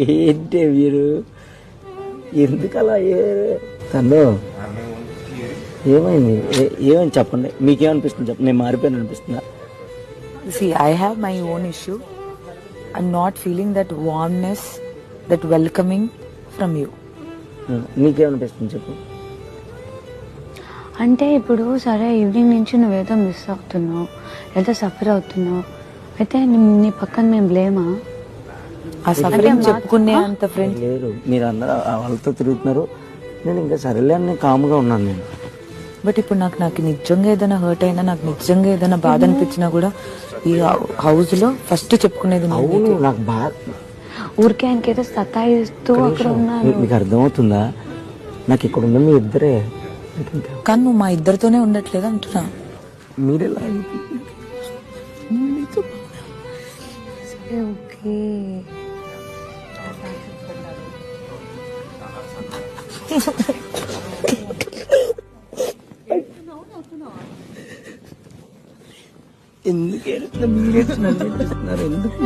ఏంటి మీరు ఎందుకు అలా తను ఏమైంది? ఏమని చెప్పండి, మీకేమనిపిస్తుంది చెప్పండి. నేను మారిపోయాను అనిపిస్తుందా? See, I have my own issue. I'm not feeling that warmness, that welcoming from you. నీకేమనిపిస్తుంది చెప్పు. అంటే ఇప్పుడు సరే ఈవినింగ్ నుంచి నువ్వేదో మిస్ అవుతున్నావు, ఏదో సఫర్ అవుతున్నావు, అయితే నీ పక్కన మేము లేమా? ఆ సఫరింగ్ చెప్పుకునే అంత ఫ్రెండ్ లేరు. మీరు అందరూ వాళ్ళతో తిరుగుతున్నారు, నేను ఇంకా సరేలే అని కామ్గా ఉన్నాను నేను. బట్ ఇప్పుడు నాకు నిజంగా ఏదైనా హర్ట్ అయినా, నాకు నిజంగా ఏదైనా బాధ అనిపించినా కూడా ఈ హౌస్ లో ఫస్ట్ చెప్పుకునేది అవును. నాకు బాధ ఊరికే ఆయనకేదో సతాయిస్తూ అక్కడ ఉన్నాను. మీకు అర్థమవుతుందా? నాకు ఇక్కడ ఉన్న మీ ఇద్దరే. కానీ నువ్వు మా ఇద్దరితోనే ఉండట్లేదు అంటున్నా. మీరెలా ఓకే ఎందుకు మీరే ఎందుకు